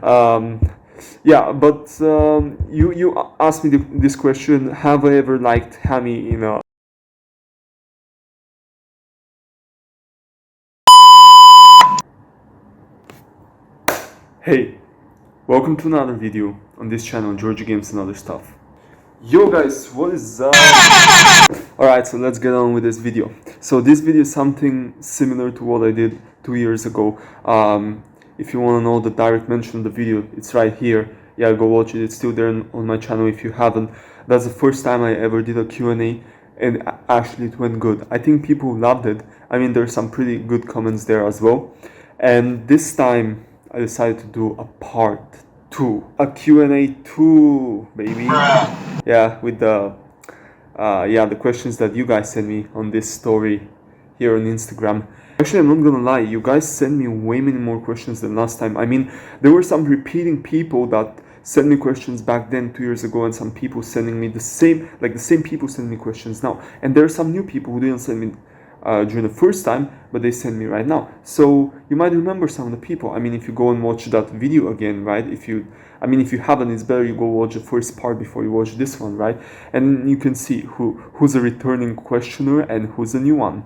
Um, yeah, but you asked me this question: have I ever liked Hamy in a? Hey, welcome to another video on this channel, Georgia Games and Other Stuff. Yo guys, what is up? Alright, so let's get on with this video. So this video is something similar to what I did 2 years ago. If you want to know the direct mention of the video, it's right here. Yeah, go watch it. It's still there on my channel if you haven't. That's the first time I ever did a Q&A, and actually it went good. I think people loved it. I mean, there's some pretty good comments there as well. And this time I decided to do a part 2. A Q&A 2, baby. Yeah, with the questions that you guys sent me on this story here on Instagram. Actually, I'm not gonna lie, you guys sent me way many more questions than last time. I mean, there were some repeating people that sent me questions back then 2 years ago, and some people sending me the same people send me questions now. And there are some new people who didn't send me during the first time, but they send me right now. So you might remember some of the people. I mean, if you go and watch that video again, right? If you haven't, it's better you go watch the first part before you watch this one, right? And you can see who's a returning questioner and who's a new one.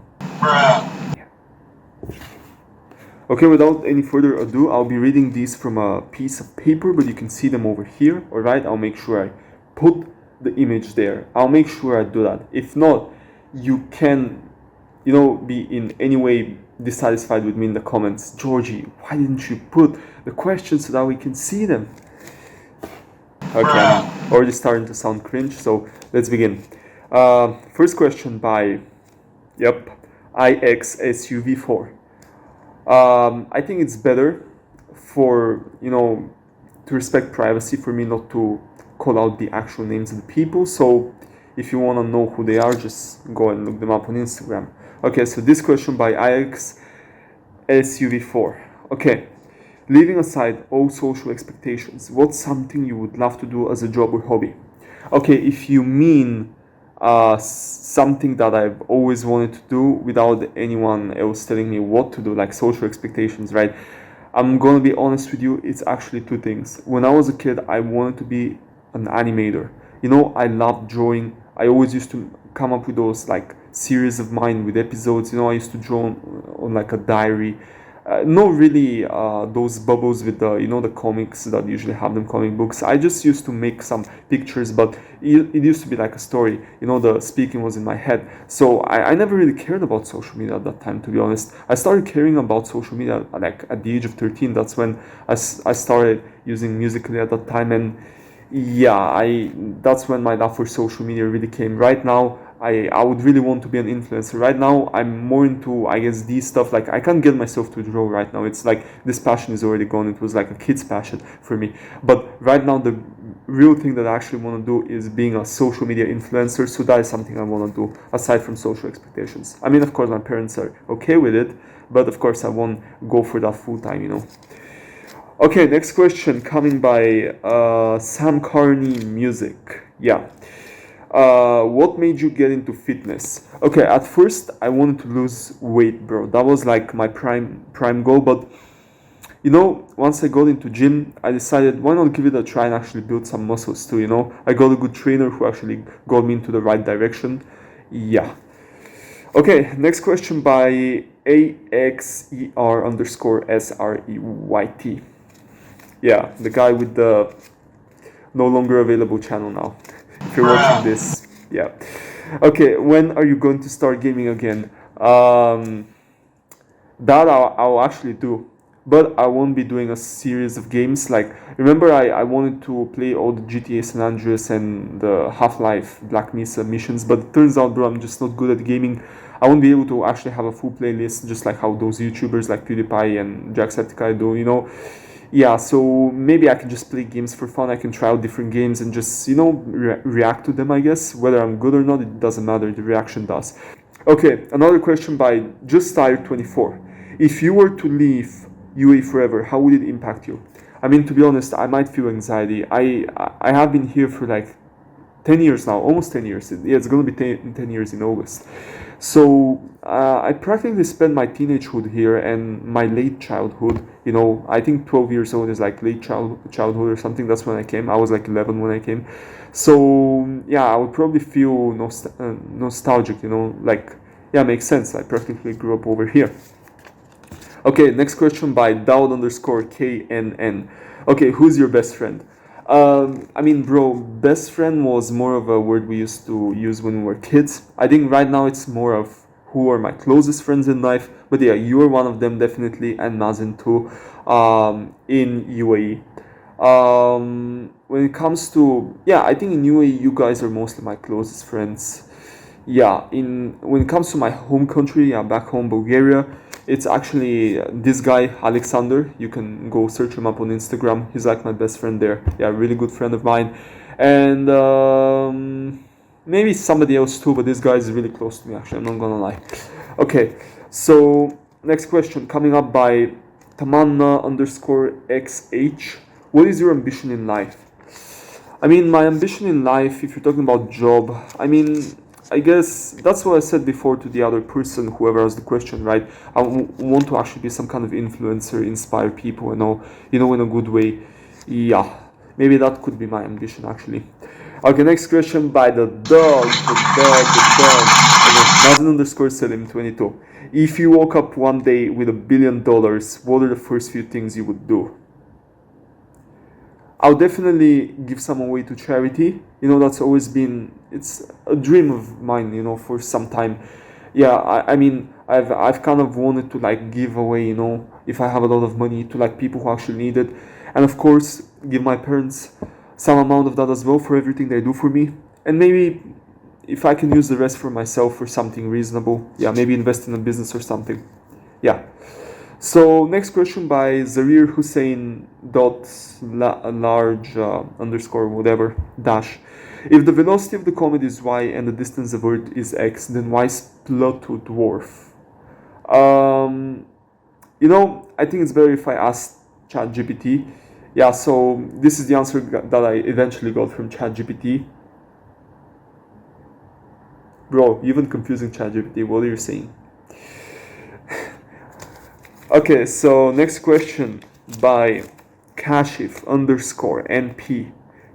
Okay, without any further ado, I'll be reading these from a piece of paper, but you can see them over here, alright? I'll make sure I put the image there. I'll make sure I do that. If not, you can, be in any way dissatisfied with me in the comments. Georgie, why didn't you put the questions so that we can see them? Okay, I'm already starting to sound cringe, so let's begin. First question by, IXSUV4. I think it's better for, to respect privacy, for me not to call out the actual names of the people. So if you want to know who they are, just go and look them up on Instagram. Okay, so this question by IXSUV4. Okay, leaving aside all social expectations, what's something you would love to do as a job or hobby? Okay, if you mean something that I've always wanted to do without anyone else telling me what to do, like social expectations, right? I'm gonna be honest with you, it's actually two things. When I was a kid, I wanted to be an animator. I loved drawing. I always used to come up with those like series of mine with episodes. I used to draw on like a diary. Not really those bubbles with the comics that usually have them comic books. I just used to make some pictures, but it used to be like a story. The speaking was in my head. So I never really cared about social media at that time, to be honest. I started caring about social media like at the age of 13. That's when I started using Musical.ly at that time, and that's when my love for social media really came. Right now, I would really want to be an influencer. Right now, I'm more into, I guess, these stuff. Like, I can't get myself to draw right now. It's like this passion is already gone. It was like a kid's passion for me. But right now, the real thing that I actually want to do is being a social media influencer. So that is something I want to do aside from social expectations. I mean, of course, my parents are okay with it, but of course, I won't go for that full time. Okay, next question coming by Sam Carney Music. Yeah. What made you get into fitness? Okay, at first I wanted to lose weight, bro. That was like my prime goal. But once I got into gym, I decided why not give it a try and actually build some muscles too. I got a good trainer who actually got me into the right direction. Yeah. Okay, next question by AXER_SREYT. Yeah, the guy with the no longer available channel now. If you're watching this, yeah. Okay, when are you going to start gaming again? That I'll actually do, but I won't be doing a series of games. Like, remember I wanted to play all the GTA San Andreas and the Half-Life Black Mesa missions, but it turns out, bro, I'm just not good at gaming. I won't be able to actually have a full playlist, just like how those YouTubers like PewDiePie and Jacksepticeye do, Yeah, so maybe I can just play games for fun. I can try out different games and just, react to them, I guess. Whether I'm good or not, it doesn't matter. The reaction does. Okay, another question by JustTired24. If you were to leave UA forever, how would it impact you? I mean, to be honest, I might feel anxiety. I have been here for like 10 years now, almost 10 years. Yeah, it's gonna be 10 years in August. So I practically spent my teenagehood here and my late childhood. You know, I think 12 years old is like late childhood or something. That's when I came. I was like 11 when I came. So yeah, I would probably feel nostalgic. You know, like yeah, makes sense. I practically grew up over here. Okay, next question by Daud_KNN. Okay, who's your best friend? I mean, bro, best friend was more of a word we used to use when we were kids. I think right now it's more of who are my closest friends in life. But yeah, you're one of them definitely, and Mazen too, in UAE. When it comes to, yeah, I think in UAE you guys are mostly my closest friends. Yeah, when it comes to my home country, yeah, back home, Bulgaria, it's actually this guy, Alexander. You can go search him up on Instagram. He's like my best friend there. Yeah, really good friend of mine. And maybe somebody else too, but this guy is really close to me, actually. I'm not gonna lie. Okay, so next question coming up by Tamanna_XH. What is your ambition in life? I mean, my ambition in life, if you're talking about job, I mean, I guess that's what I said before to the other person, whoever asked the question, right? I want to actually be some kind of influencer, inspire people, you know, in a good way. Yeah, maybe that could be my ambition, actually. Okay, next question by the dog. Okay, Mazen_Selim22. If you woke up one day with $1 billion, what are the first few things you would do? I'll definitely give some away to charity. You know, that's always been, it's a dream of mine, you know, for some time. Yeah, I mean, I've kind of wanted to like give away, you know, if I have a lot of money to like people who actually need it. And of course, give my parents some amount of that as well for everything they do for me. And maybe if I can use the rest for myself for something reasonable, yeah, maybe invest in a business or something. Yeah. So next question by Zarir Hussein large underscore whatever dash. If the velocity of the comet is y and the distance of Earth is x, then why split to dwarf? You know, I think it's better if I ask ChatGPT. Yeah, so this is the answer that I eventually got from ChatGPT. Bro, even confusing ChatGPT. What are you saying? Okay, so next question by Kashif_NP.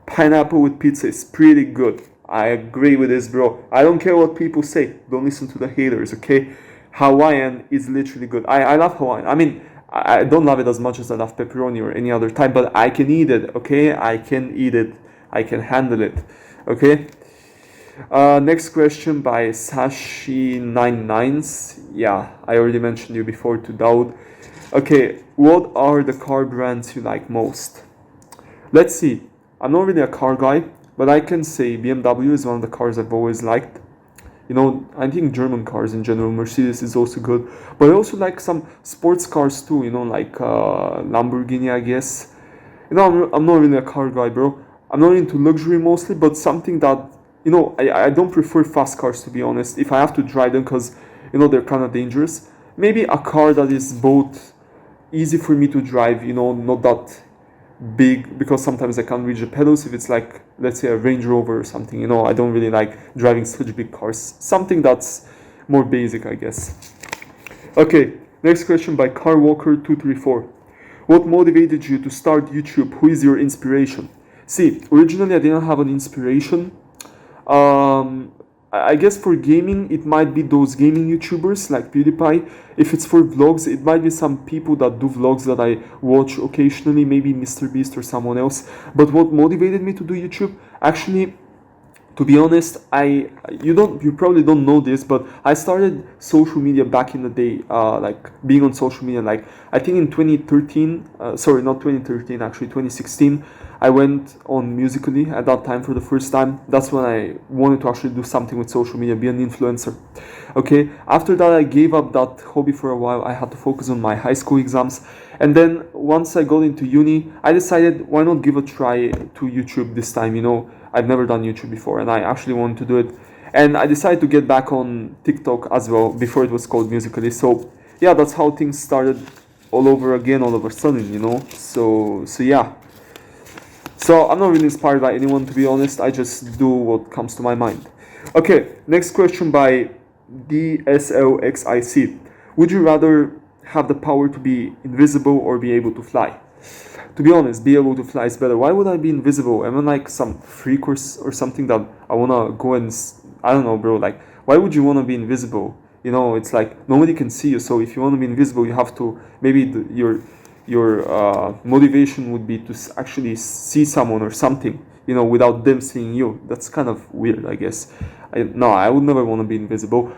Pineapple with pizza is pretty good. I agree with this, bro. I don't care what people say. Don't listen to the haters, okay? Hawaiian is literally good. I love Hawaiian. I mean, I don't love it as much as I love pepperoni or any other type, but I can eat it, okay? I can eat it. I can handle it, okay? Next question by Sashi99s. Yeah, I already mentioned you before to Daud. Okay, what are the car brands you like most? Let's see. I'm not really a car guy, but I can say BMW is one of the cars I've always liked. You know, I think German cars in general, Mercedes is also good. But I also like some sports cars too, you know, like Lamborghini, I guess. You know, I'm not really a car guy, bro. I'm not into luxury mostly, but something that, you know, I don't prefer fast cars, to be honest, if I have to drive them, because, you know, they're kind of dangerous. Maybe a car that is both easy for me to drive, you know, not that big, because sometimes I can't reach the pedals. If it's like, let's say, a Range Rover or something, you know, I don't really like driving such big cars. Something that's more basic, I guess. Okay, next question by Carwalker234. What motivated you to start YouTube? Who is your inspiration? See, originally I didn't have an inspiration. I guess for gaming, it might be those gaming YouTubers like PewDiePie. If it's for vlogs, it might be some people that do vlogs that I watch occasionally, maybe MrBeast or someone else. But what motivated me to do YouTube? Actually, to be honest, you probably don't know this, but I started social media back in the day, like being on social media, like I think in 2013, sorry, not 2013, actually 2016, I went on Musical.ly at that time for the first time. That's when I wanted to actually do something with social media, be an influencer. Okay, after that I gave up that hobby for a while. I had to focus on my high school exams. And then once I got into uni, I decided why not give a try to YouTube this time, you know. I've never done YouTube before and I actually wanted to do it. And I decided to get back on TikTok as well before it was called Musical.ly. So yeah, that's how things started all over again, all of a sudden, you know. So yeah. So I'm not really inspired by anyone, to be honest. I just do what comes to my mind. Okay, next question by DSLXIC. Would you rather have the power to be invisible or be able to fly? To be honest, be able to fly is better. Why would I be invisible? Am I like some freak or something that I wanna go and I don't know, bro. Like, why would you wanna be invisible? You know, it's like nobody can see you. So if you wanna be invisible, you have to maybe your motivation would be to actually see someone or something. You know, without them seeing you. That's kind of weird, I guess. No, I would never want to be invisible.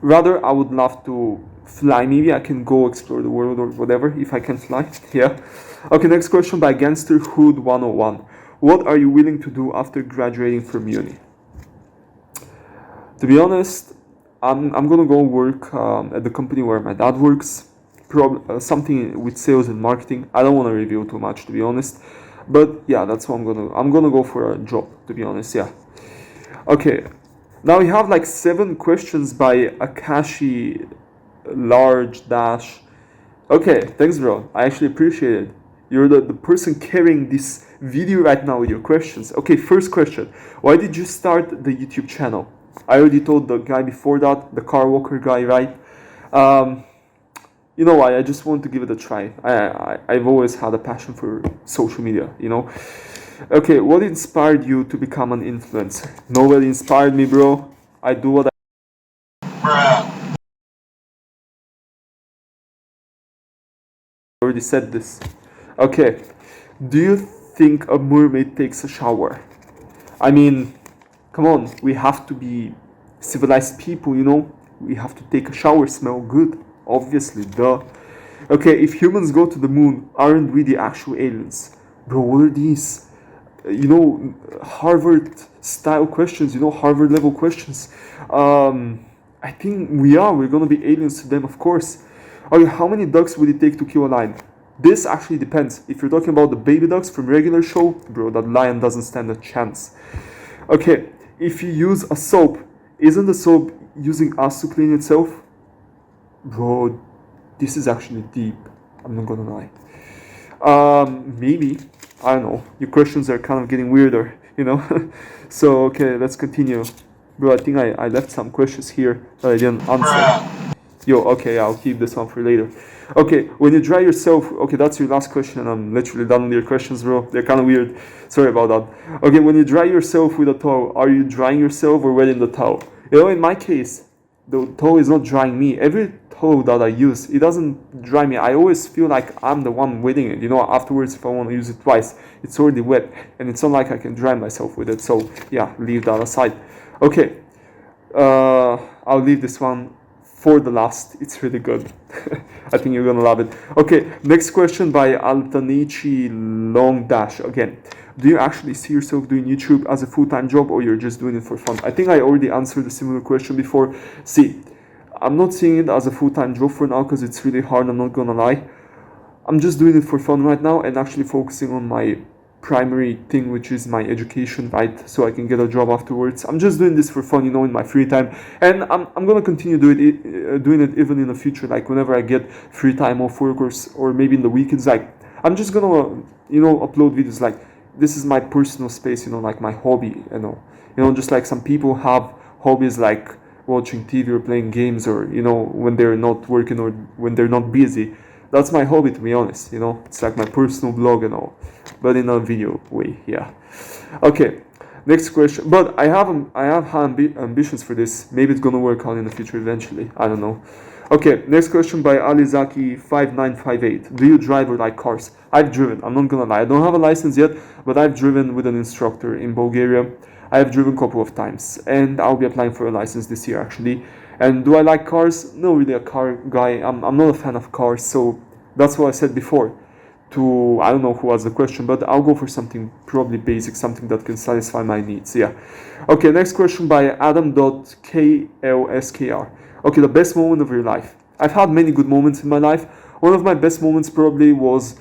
Rather, I would love to fly. Maybe I can go explore the world or whatever if I can fly. Yeah. Okay, next question by Gangsterhood 101. What are you willing to do after graduating from uni? To be honest, I'm gonna go work at the company where my dad works. Something with sales and marketing. I don't want to reveal too much, to be honest. But yeah, that's what I'm gonna go for a job, to be honest. Yeah. Okay. Now we have like 7 questions by Akashi large dash. Okay, thanks, bro. I actually appreciate it. You're the person carrying this video right now with your questions. Okay, first question. Why did you start the YouTube channel? I already told the guy before that, the car walker guy, right? You know why? I just want to give it a try. I've always had a passion for social media, you know? Okay, what inspired you to become an influencer? Nobody inspired me, bro. I do what I already said this. Okay, do you think a mermaid takes a shower? I mean, come on, we have to be civilized people, you know? We have to take a shower, smell good. Obviously, duh. Okay, if humans go to the moon, aren't we the actual aliens? Bro, what are these? You know, Harvard style questions, you know, Harvard level questions. I think we're gonna be aliens to them, of course. Okay, how many ducks would it take to kill a lion? This actually depends. If you're talking about the baby ducks from regular show, bro, that lion doesn't stand a chance. Okay, if you use a soap, isn't the soap using us to clean itself? Bro, this is actually deep. I'm not gonna lie. Maybe. I don't know. Your questions are kind of getting weirder, you know? So, okay, let's continue. Bro, I think I left some questions here that I didn't answer. Yo, okay, I'll keep this one for later. Okay, when you dry yourself... Okay, that's your last question, and I'm literally done with your questions, bro. They're kind of weird. Sorry about that. Okay, when you dry yourself with a towel, are you drying yourself or wetting the towel? You know, in my case, the towel is not drying me. Every towel that I use, it doesn't dry me. I always feel like I'm the one wetting it. You know, afterwards, if I want to use it twice, it's already wet, and it's not like I can dry myself with it. So, yeah, leave that aside. Okay, I'll leave this one for the last. It's really good. I think you're gonna love it. Okay, next question by Altanichi Long Dash. Again, do you actually see yourself doing YouTube as a full-time job, or you're just doing it for fun? I think I already answered a similar question before. See, I'm not seeing it as a full-time job for now because it's really hard, I'm not gonna lie. I'm just doing it for fun right now and actually focusing on my primary thing, which is my education, right? So I can get a job afterwards. I'm just doing this for fun, you know, in my free time, and I'm gonna continue doing it even in the future, like whenever I get free time off work or maybe in the weekends. Like, I'm just gonna, you know, upload videos. Like, this is my personal space, you know, like my hobby, you know, just like some people have hobbies like watching TV or playing games, or, you know, when they're not working or when they're not busy. That's my hobby, to be honest, you know. It's like my personal blog and all, but in a video way, yeah. Okay, next question. But I have ambitions for this. Maybe it's gonna work out in the future eventually. I don't know. Okay, next question by Alizaki5958. Do you drive or like cars? I've driven. I'm not gonna lie. I don't have a license yet, but I've driven with an instructor in Bulgaria. I have driven a couple of times, and I'll be applying for a license this year, actually. And do I like cars? Not really a car guy. I'm not a fan of cars, so that's what I said before. I don't know who asked the question, but I'll go for something probably basic, something that can satisfy my needs, yeah. Okay, next question by Adam.klskr. Okay, the best moment of your life. I've had many good moments in my life. One of my best moments probably was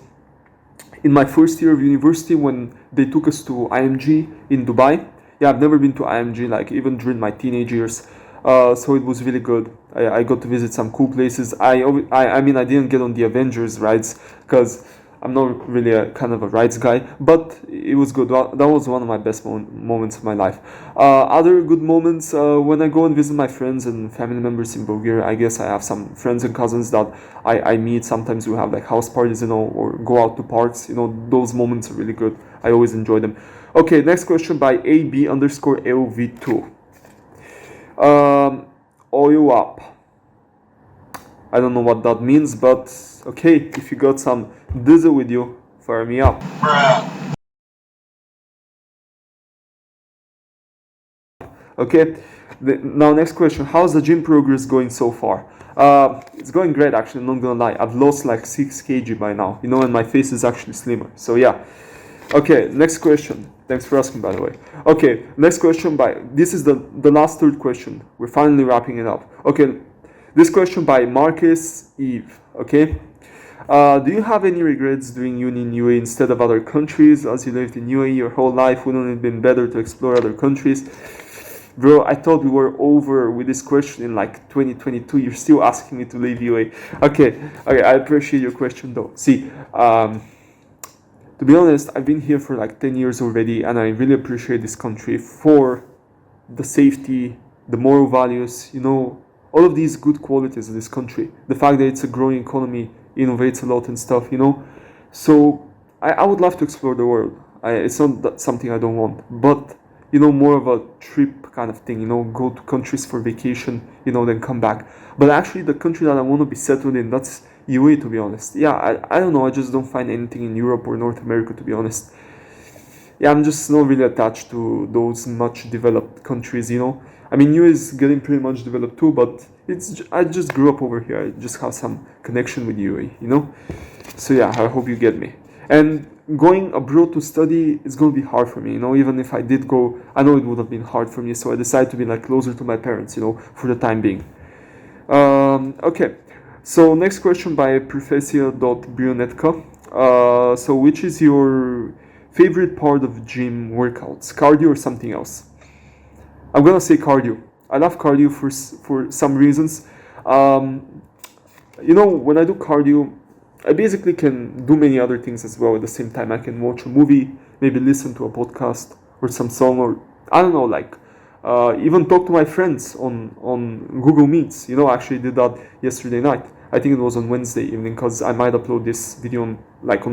in my first year of university when they took us to IMG in Dubai. Yeah, I've never been to IMG, like even during my teenage years. So it was really good. I got to visit some cool places. I mean, I didn't get on the Avengers rides because I'm not really a kind of a rides guy, but it was good. That was one of my best moments of my life. Other good moments, when I go and visit my friends and family members in Bulgaria. I guess I have some friends and cousins that I meet. Sometimes we have like house parties, or go out to parks. Those moments are really good. I always enjoy them. Okay, next question by AB_LV2. Oil up. I don't know what that means, but okay, if you got some diesel with you, fire me up. Okay, now next question. How's the gym progress going so far? It's going great, actually, not gonna lie. I've lost like 6 kg by now, and my face is actually slimmer. So yeah. Okay, next question. Thanks for asking, by the way. Okay, next question this is the last third question. We're finally wrapping it up. Okay, this question by Marcus Eve. Okay, do you have any regrets doing uni in UAE instead of other countries? As you lived in UAE your whole life, wouldn't it have been better to explore other countries? Bro, I thought we were over with this question in like 2022. You're still asking me to leave UAE. Okay, I appreciate your question though. See, to be honest, I've been here for like 10 years already, and I really appreciate this country for the safety, the moral values, all of these good qualities of this country. The fact that it's a growing economy, innovates a lot and stuff, So I would love to explore the world. It's not something I don't want, but more of a trip kind of thing, go to countries for vacation, then come back. But actually the country that I want to be settled in, that's UAE, to be honest. Yeah, I don't know, I just don't find anything in Europe or North America, to be honest. Yeah, I'm just not really attached to those much developed countries, I mean, UAE is getting pretty much developed too, but I just grew up over here. I just have some connection with UAE, So yeah, I hope you get me. And going abroad to study is going to be hard for me, even if I did go, I know it would have been hard for me, so I decided to be like closer to my parents, for the time being. Okay, so next question by Profesia.Brunetka. So which is your favorite part of gym workouts, cardio or something else? I'm gonna say cardio. I love cardio for some reasons. When I do cardio, I basically can do many other things as well at the same time. I can watch a movie, maybe listen to a podcast or some song, or I don't know, like even talk to my friends on Google Meets. I actually did that yesterday night. I think it was on Wednesday evening, because I might upload this video on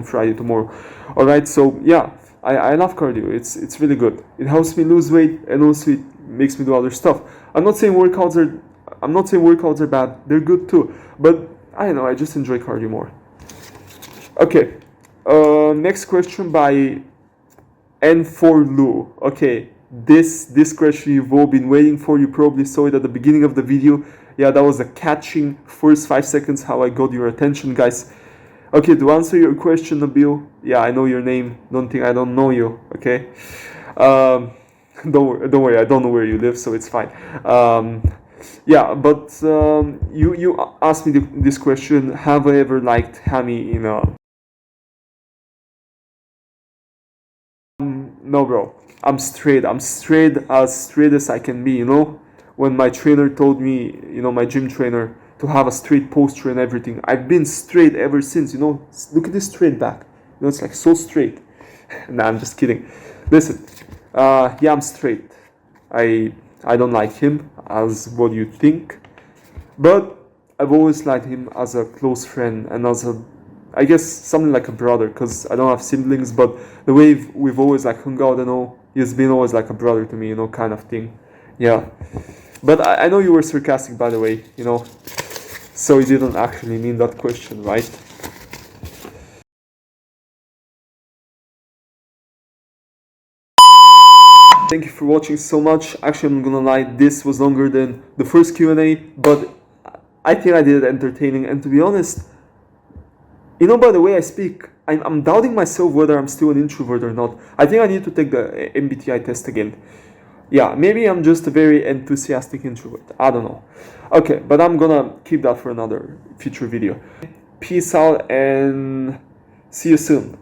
Friday tomorrow. Alright, so yeah, I love cardio. It's really good. It helps me lose weight, and also it makes me do other stuff. I'm not saying workouts are bad. They're good too. But I don't know, I just enjoy cardio more. Okay, next question by N4Lu. Okay, this question you've all been waiting for. You probably saw it at the beginning of the video. Yeah, that was a catching first 5 seconds how I got your attention, guys. Okay, to answer your question, Nabil, yeah, I know your name. Don't think I don't know you, okay? Don't worry, I don't know where you live, so it's fine. Yeah, but you asked me this question: have I ever liked hamy in a... No, bro. I'm straight as I can be. When my trainer told me, my gym trainer, to have a straight posture and everything, I've been straight ever since. Look at this straight back. It's like so straight. Nah, I'm just kidding. Listen, yeah, I'm straight. I don't like him as what you think, but I've always liked him as a close friend and as I guess something like a brother, because I don't have siblings, but the way we've always like hung out, he's been always like a brother to me, kind of thing. Yeah, but I know you were sarcastic, by the way, so you didn't actually mean that question, right? Thank you for watching so much. Actually, I'm gonna lie, this was longer than the first Q&A, but I think I did it entertaining. And to be honest, by the way I speak, I'm doubting myself whether I'm still an introvert or not. I think I need to take the MBTI test again. Yeah, maybe I'm just a very enthusiastic introvert. I don't know. Okay, but I'm gonna keep that for another future video. Peace out and see you soon.